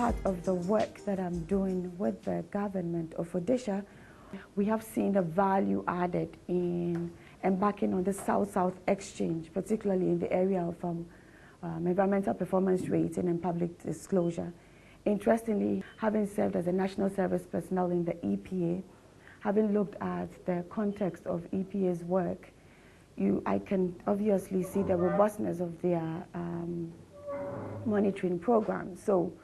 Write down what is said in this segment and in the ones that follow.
part of the work that I'm doing with the government of Odisha, we have seen the value added in embarking on the South-South exchange, particularly in the area of environmental performance rating and public disclosure. Interestingly, having served as a national service personnel in the EPA, having looked at the context of EPA's work, I can obviously see the robustness of their monitoring program. So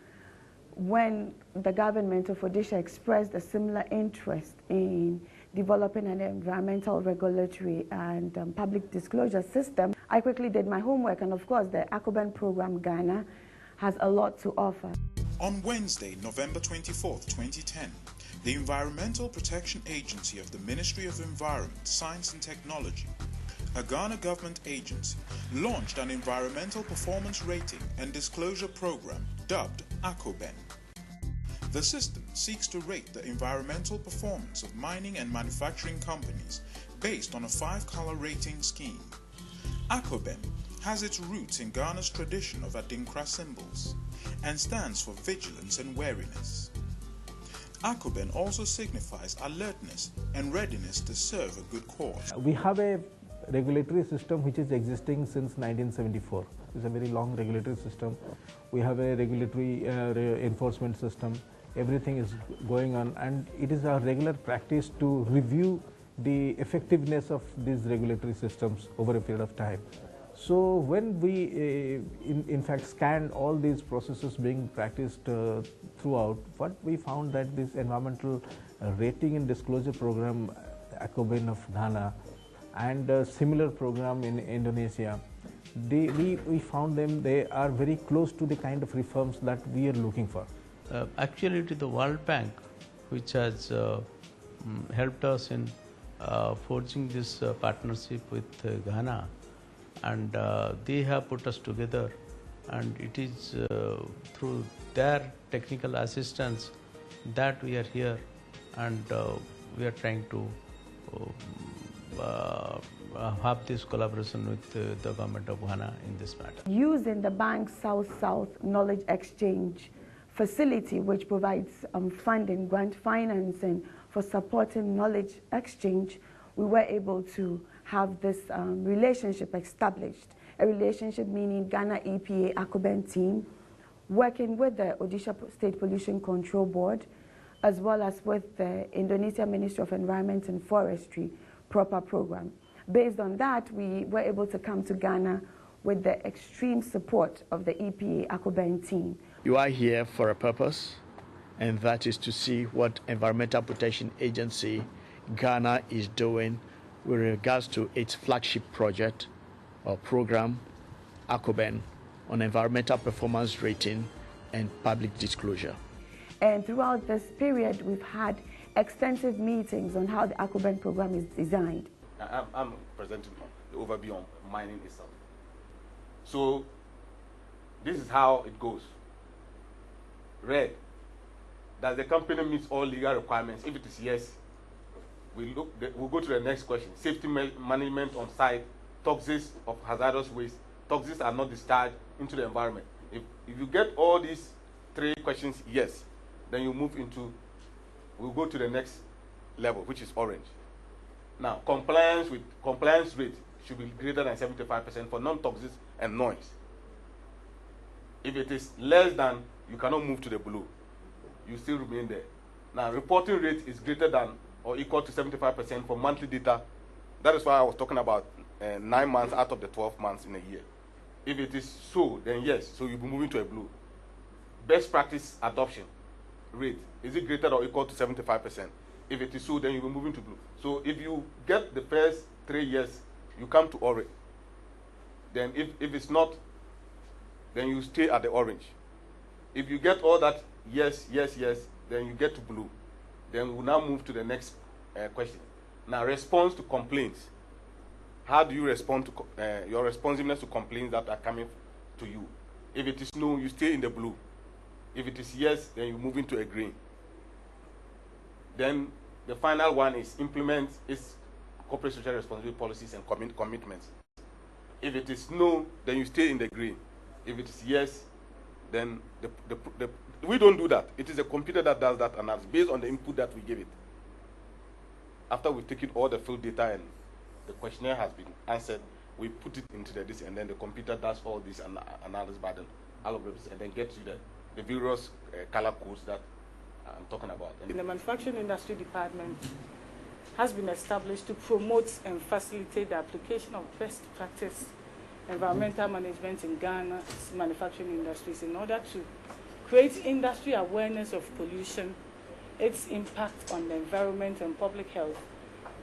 when the government of Odisha expressed a similar interest in developing an environmental regulatory and public disclosure system, I quickly did my homework, and of course the ACOBEN program Ghana has a lot to offer. On Wednesday, November 24th, 2010, the Environmental Protection Agency of the Ministry of Environment, Science and Technology, a Ghana government agency, launched an environmental performance rating and disclosure program dubbed ACOBEN. The system seeks to rate the environmental performance of mining and manufacturing companies based on a 5-color rating scheme. ACOBEN has its roots in Ghana's tradition of Adinkra symbols and stands for vigilance and wariness. ACOBEN also signifies alertness and readiness to serve a good cause. We have a regulatory system which is existing since 1974. It's a very long regulatory system. We have a regulatory enforcement system. Everything is going on, and it is our regular practice to review the effectiveness of these regulatory systems over a period of time. So when we in fact scanned all these processes being practiced throughout, what we found that this environmental rating and disclosure program, ACOBEN of Ghana, and a similar program in Indonesia, we found they are very close to the kind of reforms that we are looking for. Actually, it is the World Bank which has helped us in forging this partnership with Ghana, and they have put us together, and it is through their technical assistance that we are here, and we are trying to have this collaboration with the government of Ghana in this matter. Using the bank's South-South Knowledge Exchange facility, which provides funding, grant financing for supporting knowledge exchange, we were able to have this relationship established. A relationship meaning Ghana EPA ACOBEN team working with the Odisha State Pollution Control Board, as well as with the Indonesia Ministry of Environment and Forestry proper program. Based on that, we were able to come to Ghana with the extreme support of the EPA ACOBEN team. You are here for a purpose, and that is to see what Environmental Protection Agency Ghana is doing with regards to its flagship project or program, ACOBEN, on environmental performance rating and public disclosure. And throughout this period, we've had extensive meetings on how the ACOBEN program is designed. I'm presenting the overview on mining itself. So this is how it goes. Red, does the company meet all legal requirements? If it is yes, we'll go to the next question. Safety management on site, toxins of hazardous waste. Toxins are not discharged into the environment. If you get all these 3 questions yes, then you move into, we'll go to the next level, which is orange. Now, compliance rate should be greater than 75% for non-toxics and noise. If it is less than, you cannot move to the blue. You still remain there. Now, reporting rate is greater than or equal to 75% for monthly data. That is why I was talking about 9 months out of the 12 months in a year. If it is so, then yes, so you'll be moving to a blue. Best practice adoption rate, is it greater or equal to 75%? If it is so, then you'll be moving to blue. So if you get the first 3 years, you come to orange. Then if it's not, then you stay at the orange. If you get all that yes, yes, yes, then you get to blue. Then we'll now move to the next question. Now, response to complaints. How do you respond to your responsiveness to complaints that are coming to you? If it is no, you stay in the blue. If it is yes, then you move into a green. Then the final one is implement its corporate social responsibility policies and commitments. If it is no, then you stay in the green. If it is yes, then we don't do that. It is a computer that does that analysis based on the input that we give it. After we've taken all the field data and the questionnaire has been answered, we put it into this, and then the computer does all this analysis by the algorithms, and then gets you the various color codes that I'm talking about. The manufacturing industry department has been established to promote and facilitate the application of best practice environmental management in Ghana's manufacturing industries in order to create industry awareness of pollution, its impact on the environment and public health,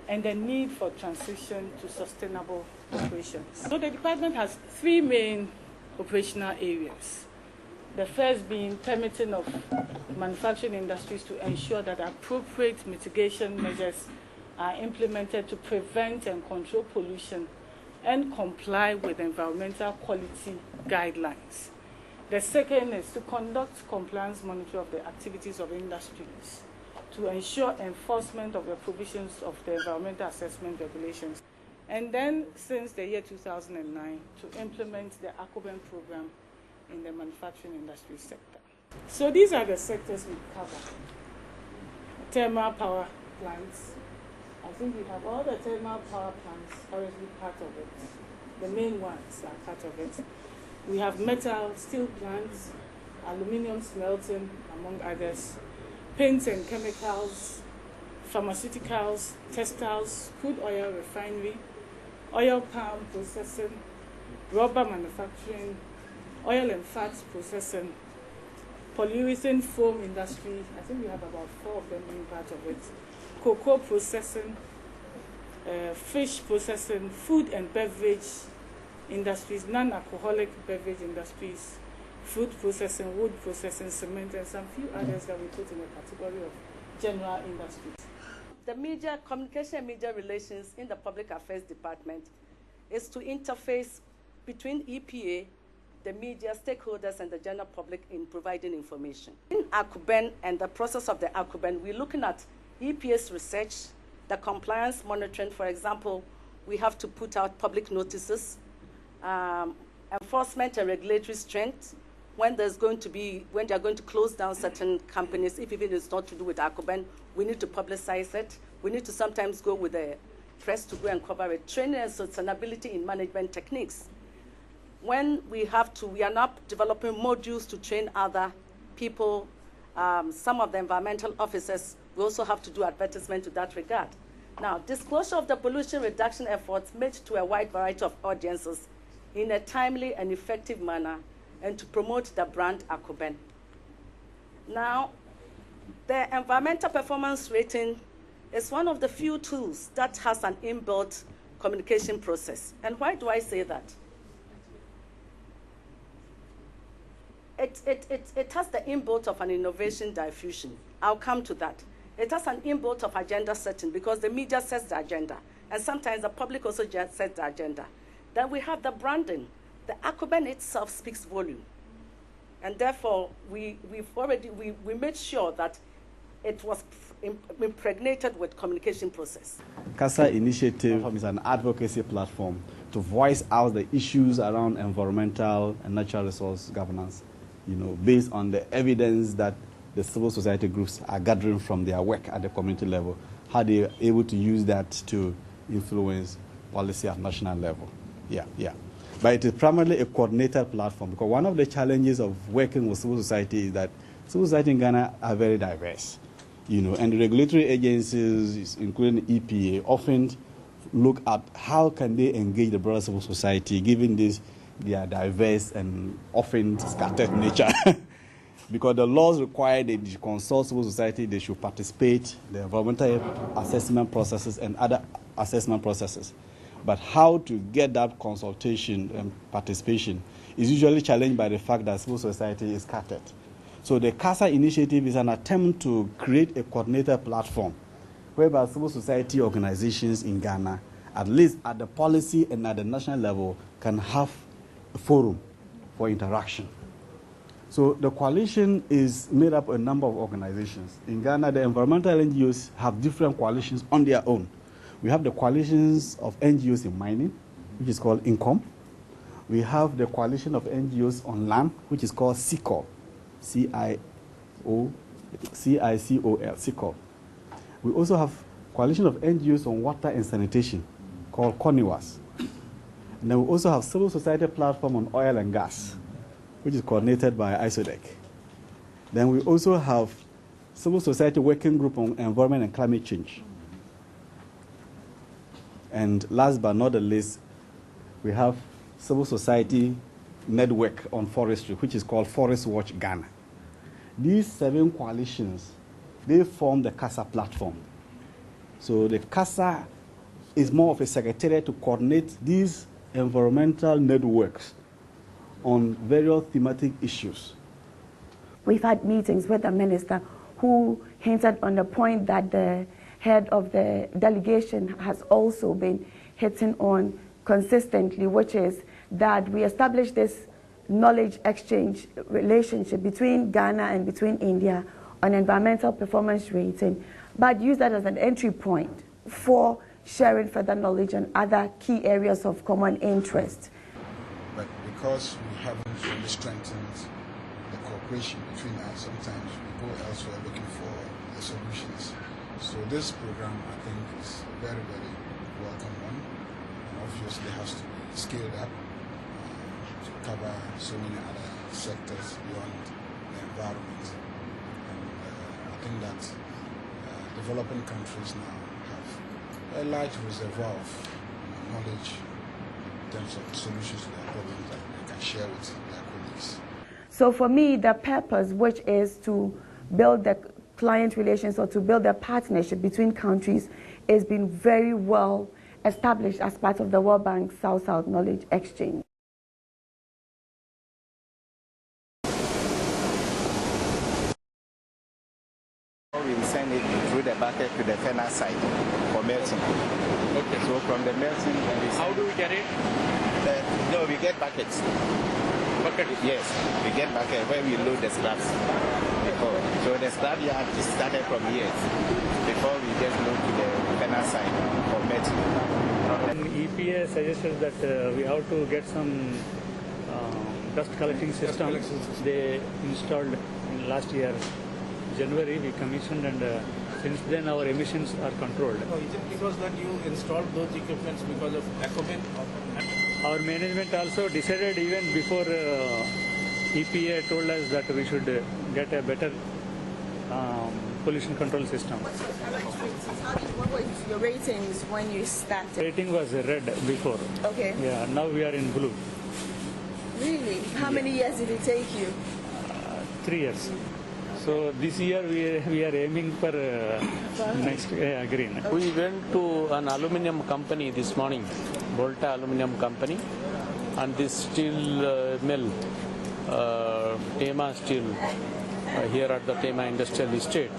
and the need for transition to sustainable operations. So the department has three main operational areas. The first being permitting of manufacturing industries to ensure that appropriate mitigation measures are implemented to prevent and control pollution and comply with environmental quality guidelines. The second is to conduct compliance monitoring of the activities of industries to ensure enforcement of the provisions of the environmental assessment regulations. And then, since the year 2009, to implement the ACOBEN program in the manufacturing industry sector. So these are the sectors we cover. Thermal power plants. I think we have all the thermal power plants currently part of it. The main ones are part of it. We have metal, steel plants, aluminium smelting, among others, paints and chemicals, pharmaceuticals, textiles, crude oil refinery, oil palm processing, rubber manufacturing, oil and fats processing, polyurethane foam industry. I think we have about 4 of them being part of it. Cocoa processing, fish processing, food and beverage industries, non-alcoholic beverage industries, food processing, wood processing, cement, and some few others that we put in the category of general industries. The media, communication and media relations in the Public Affairs Department is to interface between EPA, the media, stakeholders, and the general public in providing information. In ACOBEN and the process of the ACOBEN, we're looking at EPA's research, the compliance monitoring. For example, we have to put out public notices, enforcement and regulatory strength. When they are going to close down certain companies, if even it's not to do with ACOBEN, we need to publicize it. We need to sometimes go with the press to go and cover it. Training and sustainability in management techniques. When we are now developing modules to train other people, some of the environmental officers, we also have to do advertisement to that regard. Now, disclosure of the pollution reduction efforts made to a wide variety of audiences in a timely and effective manner, and to promote the brand ACOBEN. Now, the environmental performance rating is one of the few tools that has an inbuilt communication process. And why do I say that? It has the inbuilt of an innovation diffusion. I'll come to that. It has an inbuilt of agenda setting because the media sets the agenda, and sometimes the public also just sets the agenda. Then we have the branding. The ACOBEN itself speaks volume, and therefore we made sure that it was impregnated with communication process. CASA initiative is an advocacy platform to voice out the issues around environmental and natural resource governance, based on the evidence that the civil society groups are gathering from their work at the community level, how they are able to use that to influence policy at national level. Yeah. But it is primarily a coordinated platform, because one of the challenges of working with civil society is that civil society in Ghana are very diverse, and the regulatory agencies, including EPA, often look at how can they engage the broader civil society, given their diverse and often scattered nature. Because the laws require they consult civil society, they should participate in the environmental assessment processes and other assessment processes. But how to get that consultation and participation is usually challenged by the fact that civil society is scattered. So the CASA initiative is an attempt to create a coordinated platform whereby civil society organizations in Ghana, at least at the policy and at the national level, can have a forum for interaction. So the coalition is made up of a number of organizations. In Ghana, the environmental NGOs have different coalitions on their own. We have the coalitions of NGOs in mining, which is called INCOM. We have the coalition of NGOs on land, which is called CICOL, CICOL. We also have Coalition of NGOs on Water and Sanitation, called CONIWAS. And then we also have Civil Society Platform on Oil and Gas, which is coordinated by ISODEC. Then we also have Civil Society Working Group on Environment and Climate Change. And last but not the least, we have Civil Society Network on Forestry, which is called Forest Watch Ghana. These 7 coalitions, they form the CASA platform. So the CASA is more of a secretariat to coordinate these environmental networks on various thematic issues. We've had meetings with the minister who hinted on the point that the head of the delegation has also been hitting on consistently, which is that we establish this knowledge exchange relationship between Ghana and between India on environmental performance rating, but use that as an entry point for sharing further knowledge on other key areas of common interest. But because we haven't really strengthened the cooperation between us, sometimes we go elsewhere looking for the solutions. So this program, I think, is a very, very welcome one, and obviously has to be scaled up to cover so many other sectors beyond the environment. And I think that developing countries now have a large reservoir of knowledge in terms of solutions to their problems that they can share with their colleagues. So for me, the purpose, which is to build the client relations or to build a partnership between countries, is being very well established as part of the World Bank South-South Knowledge Exchange. We send it through the bucket to the furnace site for melting. Okay. So from the melting, how do we get it? No, we get buckets. Bucket? Yes, we get bucket where we load the scraps before. So the scrap yard is started from here before we just load to the furnace site for melting. And EPA suggested that we have to get some dust collecting system. They installed in last year. January we commissioned, and since then our emissions are controlled. Oh, is it because that you installed those equipments because of ECOBEN? Our management also decided even before EPA told us that we should get a better pollution control system. What was your ratings when you started? Rating was red before. Okay. Yeah, now we are in blue. Really? How many years did it take you? 3 years. So this year we are aiming for next green. We went to an aluminium company this morning, Volta Aluminium Company, and this steel mill, Tema Steel, here at the Tema Industrial Estate.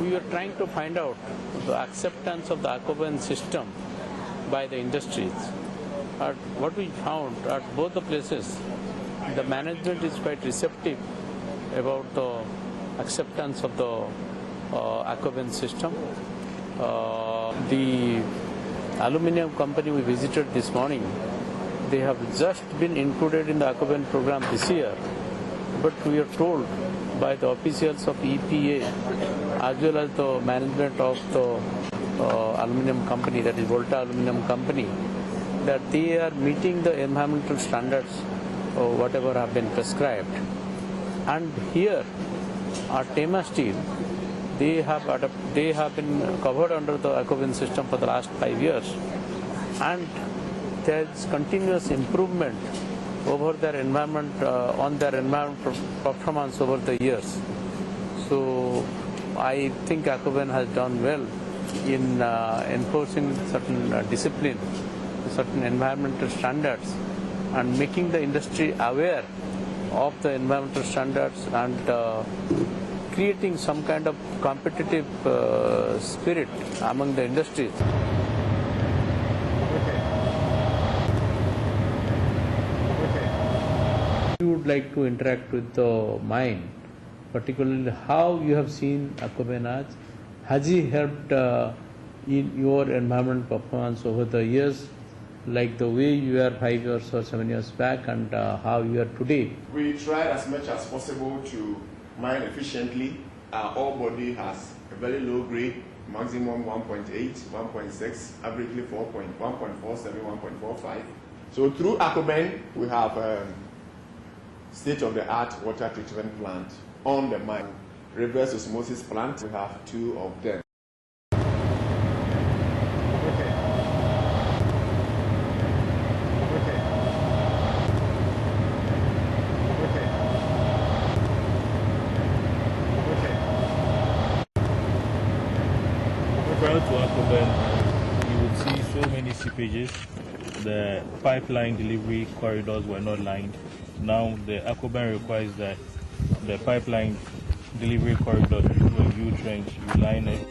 We were trying to find out the acceptance of the ECOBEN system by the industries. What we found at both the places, the management is quite receptive about the acceptance of the ECOBEN system. The aluminium company we visited this morning, they have just been included in the ECOBEN program this year, but we are told by the officials of EPA as well as the management of the aluminium company, that is Volta Aluminium Company, that they are meeting the environmental standards or whatever have been prescribed. And here at Tema Steel, they have been covered under the ECOBEN system for the last 5 years, and there is continuous improvement over their environment on their environmental performance over the years. So I think ECOBEN has done well in enforcing certain discipline, certain environmental standards, and making the industry aware of the environmental standards and creating some kind of competitive spirit among the industries. You would like to interact with the mine, particularly how you have seen ECOBEN has he helped in your environment performance over the years, like the way you were 5 years or 7 years back and how you are today? We tried as much as possible to mine efficiently. Our ore body has a very low grade, maximum 1.8, 1.6, averagely 1.47, 1.45. So through Akoben, we have state-of-the-art water treatment plant on the mine. Reverse osmosis plant, we have 2 of them. Prior to Akoben, you would see so many seepages. The pipeline delivery corridors were not lined. Now the Akoben requires that the pipeline delivery corridor through a U-trench, you line it.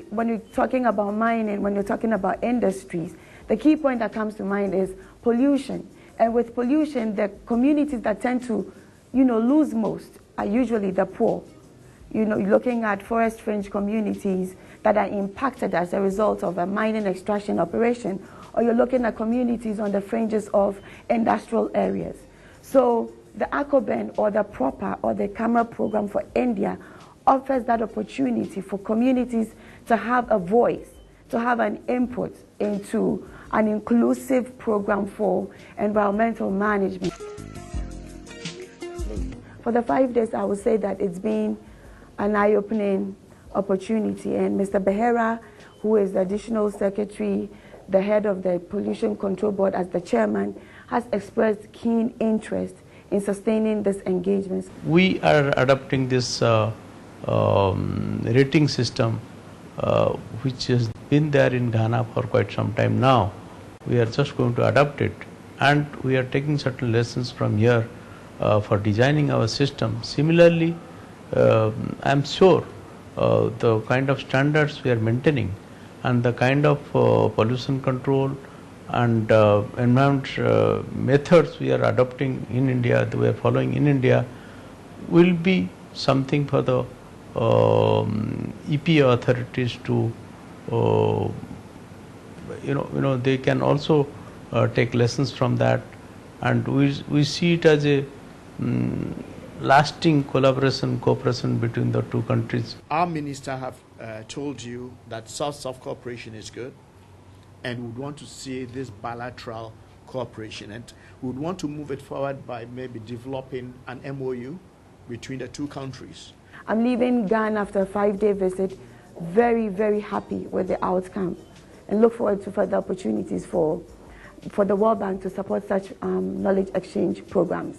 When you're talking about mining, when you're talking about industries, the key point that comes to mind is pollution. And with pollution, the communities that tend to, lose most are usually the poor. You're looking at forest fringe communities that are impacted as a result of a mining extraction operation, or you're looking at communities on the fringes of industrial areas. So the Akoben or the PROPER or the camera program for India offers that opportunity for communities to have a voice, to have an input into an inclusive program for environmental management. For the 5 days, I would say that it's been an eye-opening opportunity, and Mr. Behera, who is the additional secretary, the head of the Pollution Control Board as the chairman, has expressed keen interest in sustaining this engagement. We are adopting this rating system which has been there in Ghana for quite some time now. We are just going to adopt it, and we are taking certain lessons from here for designing our system. Similarly, I am sure the kind of standards we are maintaining and the kind of pollution control and environment methods we are adopting in India, that we are following in India, will be something for the EPA authorities to, they can also take lessons from that, and we see it as a lasting collaboration, cooperation between the two countries. Our minister have told you that South-South cooperation is good, and we would want to see this bilateral cooperation, and we would want to move it forward by maybe developing an MOU between the two countries. I'm leaving Ghana after a 5-day visit very, very happy with the outcome, and look forward to further opportunities for the World Bank to support such knowledge exchange programs.